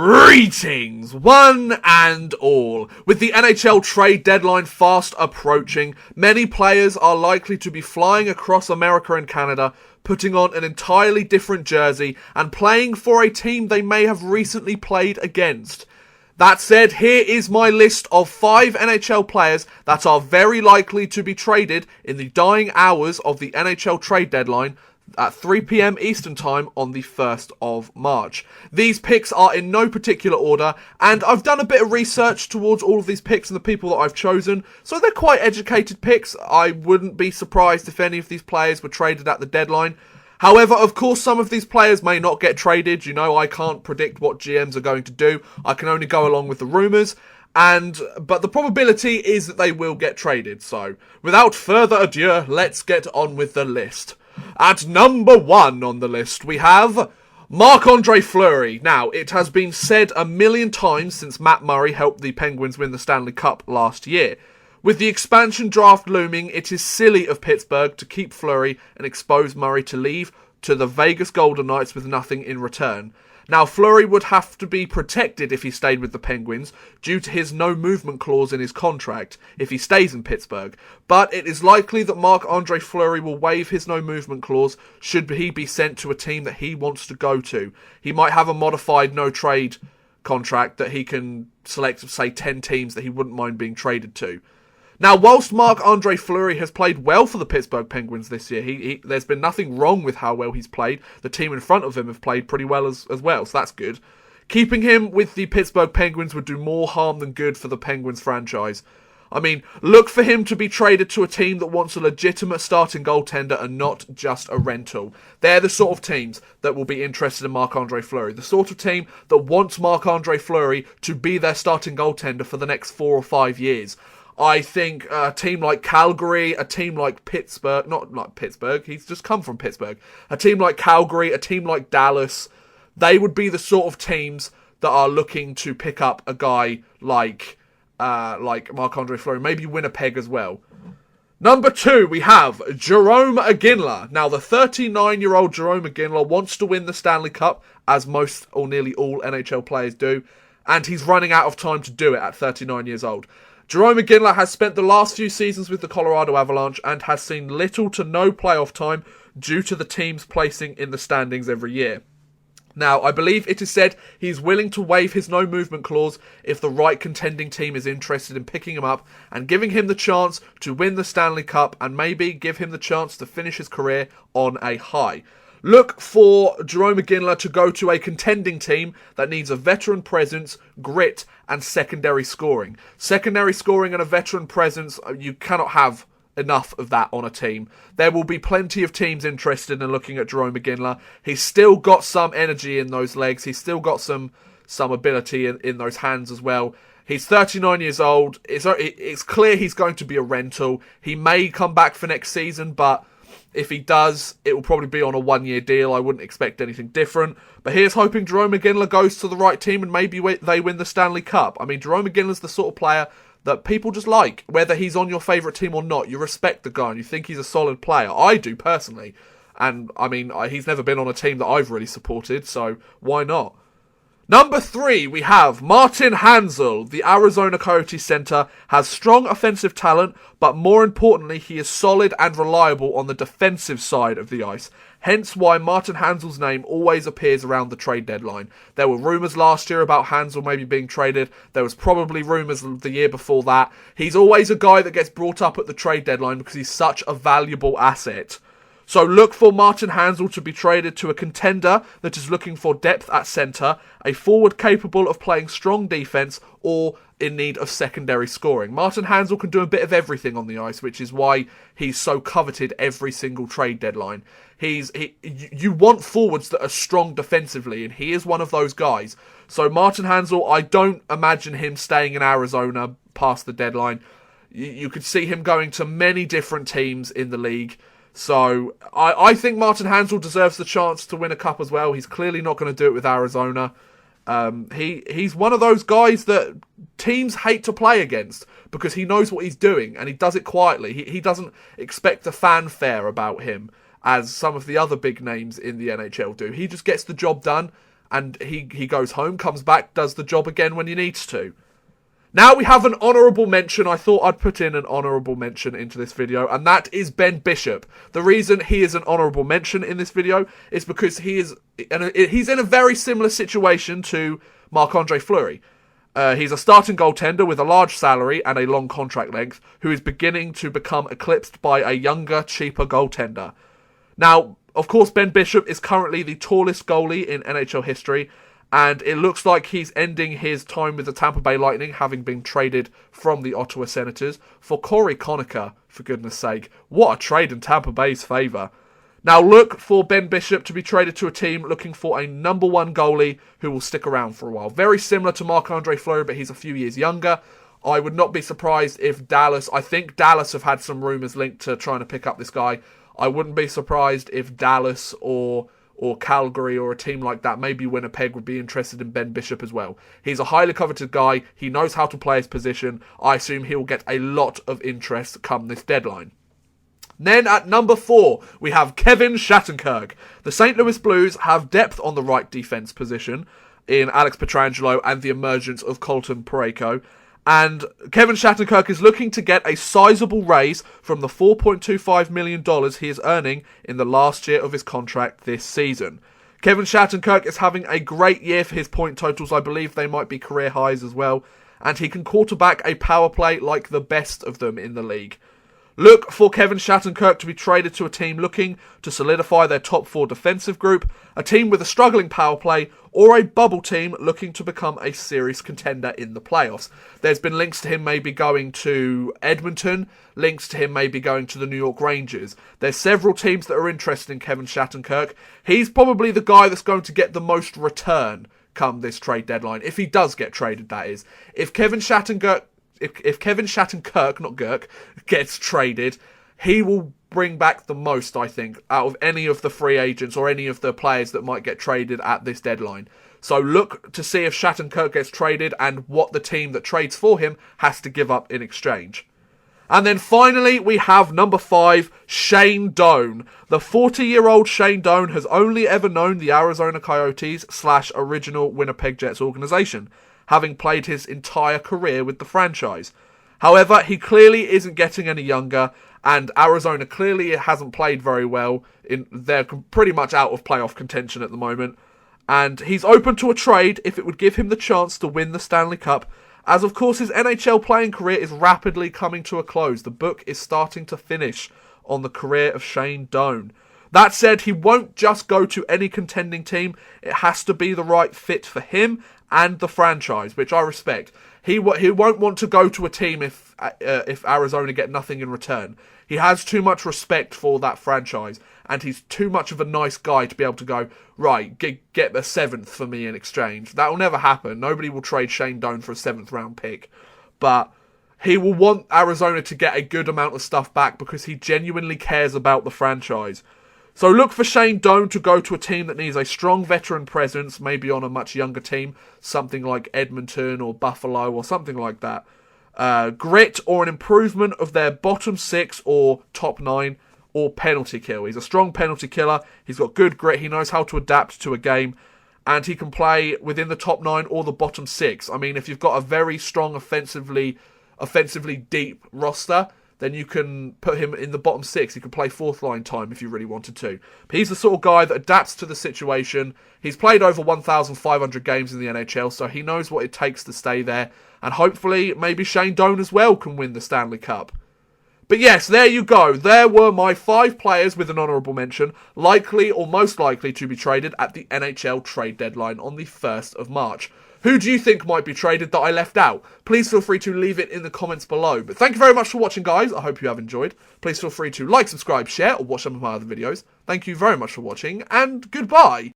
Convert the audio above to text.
Greetings, one and all. With the NHL trade deadline fast approaching, many players are likely to be flying across America and Canada, putting on an entirely different jersey and playing for a team they may have recently played against. That said, here is my list of 5 NHL players that are very likely to be traded in the dying hours of the NHL trade deadline at 3 PM Eastern Time on the 1st of March. These picks are in no particular order, and I've done a bit of research towards all of these picks and the people that I've chosen, so they're quite educated picks. I wouldn't be surprised if any of these players were traded at the deadline. However, of course, some of these players may not get traded. You know, I can't predict what GMs are going to do. I can only go along with the rumours. But the probability is that they will get traded. So, without further ado, let's get on with the list. At number 1 on the list, we have Marc-Andre Fleury. Now, it has been said a million times since Matt Murray helped the Penguins win the Stanley Cup last year. With the expansion draft looming, it is silly of Pittsburgh to keep Fleury and expose Murray to leave to the Vegas Golden Knights with nothing in return. Now, Fleury would have to be protected if he stayed with the Penguins due to his no-movement clause in his contract if he stays in Pittsburgh. But it is likely that Marc-Andre Fleury will waive his no-movement clause should he be sent to a team that he wants to go to. He might have a modified no-trade contract that he can select, say, 10 teams that he wouldn't mind being traded to. Now, whilst Marc-Andre Fleury has played well for the Pittsburgh Penguins this year, there's been nothing wrong with how well he's played. The team in front of him have played pretty well as well, so that's good. Keeping him with the Pittsburgh Penguins would do more harm than good for the Penguins franchise. I mean, look for him to be traded to a team that wants a legitimate starting goaltender and not just a rental. They're the sort of teams that will be interested in Marc-Andre Fleury. The sort of team that wants Marc-Andre Fleury to be their starting goaltender for the next 4 or 5 years. I think a team like Calgary, a team like Pittsburgh, not like Pittsburgh, he's just come from Pittsburgh. A team like Calgary, a team like Dallas, they would be the sort of teams that are looking to pick up a guy like Marc-Andre Fleury, maybe Winnipeg as well. Number 2, we have Jarome Iginla. Now, the 39-year-old Jarome Iginla wants to win the Stanley Cup, as most or nearly all NHL players do, and he's running out of time to do it at 39 years old. Jarome Iginla has spent the last few seasons with the Colorado Avalanche and has seen little to no playoff time due to the team's placing in the standings every year. Now, I believe it is said he's willing to waive his no-movement clause if the right contending team is interested in picking him up and giving him the chance to win the Stanley Cup and maybe give him the chance to finish his career on a high. Look for Jarome Iginla to go to a contending team that needs a veteran presence, grit, and secondary scoring. Secondary scoring and a veteran presence, you cannot have enough of that on a team. There will be plenty of teams interested in looking at Jarome Iginla. He's still got some energy in those legs. He's still got some ability in those hands as well. He's 39 years old. It's clear he's going to be a rental. He may come back for next season, but if he does, it will probably be on a 1-year deal. I wouldn't expect anything different. But here's hoping Jarome Iginla goes to the right team and maybe they win the Stanley Cup. I mean, Jarome Iginla's the sort of player that people just like. Whether he's on your favourite team or not, you respect the guy and you think he's a solid player. I do, personally. And, I mean, he's never been on a team that I've really supported, so why not? Number 3, we have Martin Hanzal. The Arizona Coyotes center has strong offensive talent, but more importantly, he is solid and reliable on the defensive side of the ice. Hence why Martin Hanzal's name always appears around the trade deadline. There were rumours last year about Hanzal maybe being traded. There was probably rumours the year before that. He's always a guy that gets brought up at the trade deadline because he's such a valuable asset. So look for Martin Hanzal to be traded to a contender that is looking for depth at centre, a forward capable of playing strong defence, or in need of secondary scoring. Martin Hanzal can do a bit of everything on the ice, which is why he's so coveted every single trade deadline. You want forwards that are strong defensively, and he is one of those guys. So Martin Hanzal, I don't imagine him staying in Arizona past the deadline. You could see him going to many different teams in the league. So I think Martin Hanzal deserves the chance to win a cup as well. He's clearly not going to do it with Arizona. He's one of those guys that teams hate to play against because he knows what he's doing and he does it quietly. He doesn't expect a fanfare about him. as some of the other big names in the NHL do. He just gets the job done, and he goes home, comes back, does the job again when he needs to. Now we have an honourable mention. I thought I'd put in an honourable mention into this video, and that is Ben Bishop. The reason he is an honourable mention in this video is because he's in a very similar situation to Marc-Andre Fleury. He's a starting goaltender with a large salary and a long contract length, who is beginning to become eclipsed by a younger, cheaper goaltender. Now, of course, Ben Bishop is currently the tallest goalie in NHL history, and it looks like he's ending his time with the Tampa Bay Lightning, having been traded from the Ottawa Senators for Corey Conacher, for goodness sake. What a trade in Tampa Bay's favour. Now look for Ben Bishop to be traded to a team looking for a number one goalie who will stick around for a while. Very similar to Marc-Andre Fleury, but he's a few years younger. I would not be surprised if I think Dallas have had some rumours linked to trying to pick up this guy. I wouldn't be surprised if Dallas or Calgary or a team like that, maybe Winnipeg, would be interested in Ben Bishop as well. He's a highly coveted guy. He knows how to play his position. I assume he'll get a lot of interest come this deadline. Then at number 4, we have Kevin Shattenkirk. The St. Louis Blues have depth on the right defense position in Alex Pietrangelo and the emergence of Colton Parayko. And Kevin Shattenkirk is looking to get a sizable raise from the $4.25 million he is earning in the last year of his contract this season. Kevin Shattenkirk is having a great year for his point totals. I believe they might be career highs as well. And he can quarterback a power play like the best of them in the league. Look for Kevin Shattenkirk to be traded to a team looking to solidify their top 4 defensive group, a team with a struggling power play, or a bubble team looking to become a serious contender in the playoffs. There's been links to him maybe going to Edmonton, links to him maybe going to the New York Rangers. There's several teams that are interested in Kevin Shattenkirk. He's probably the guy that's going to get the most return come this trade deadline, if he does get traded, that is. If Kevin Shattenkirk, not Girk, gets traded, he will bring back the most, I think, out of any of the free agents or any of the players that might get traded at this deadline. So look to see if Shattenkirk gets traded and what the team that trades for him has to give up in exchange. And then finally, we have number 5, Shane Doan. The 40-year-old Shane Doan has only ever known the Arizona Coyotes / original Winnipeg Jets organization, having played his entire career with the franchise. However, he clearly isn't getting any younger, and Arizona clearly hasn't played very well. They're pretty much out of playoff contention at the moment. And he's open to a trade if it would give him the chance to win the Stanley Cup, as of course his NHL playing career is rapidly coming to a close. The book is starting to finish on the career of Shane Doan. That said, he won't just go to any contending team. It has to be the right fit for him and the franchise, which I respect. He won't want to go to a team if Arizona get nothing in return. He has too much respect for that franchise, and he's too much of a nice guy to be able to go, right, get a 7th for me in exchange. That will never happen. Nobody will trade Shane Doan for a 7th round pick. But he will want Arizona to get a good amount of stuff back because he genuinely cares about the franchise. So look for Shane Doan to go to a team that needs a strong veteran presence, maybe on a much younger team, something like Edmonton or Buffalo or something like that. Grit or an improvement of their bottom 6 or top 9 or penalty kill. He's a strong penalty killer. He's got good grit. He knows how to adapt to a game. And he can play within the top 9 or the bottom 6. I mean, if you've got a very strong offensively deep roster, then you can put him in the bottom 6. He can play 4th line time if you really wanted to. But he's the sort of guy that adapts to the situation. He's played over 1,500 games in the NHL, so he knows what it takes to stay there. And hopefully, maybe Shane Doan as well can win the Stanley Cup. But yes, there you go. There were my 5 players with an honourable mention, likely or most likely to be traded at the NHL trade deadline on the 1st of March. Who do you think might be traded that I left out? Please feel free to leave it in the comments below. But thank you very much for watching, guys. I hope you have enjoyed. Please feel free to like, subscribe, share, or watch some of my other videos. Thank you very much for watching, and goodbye.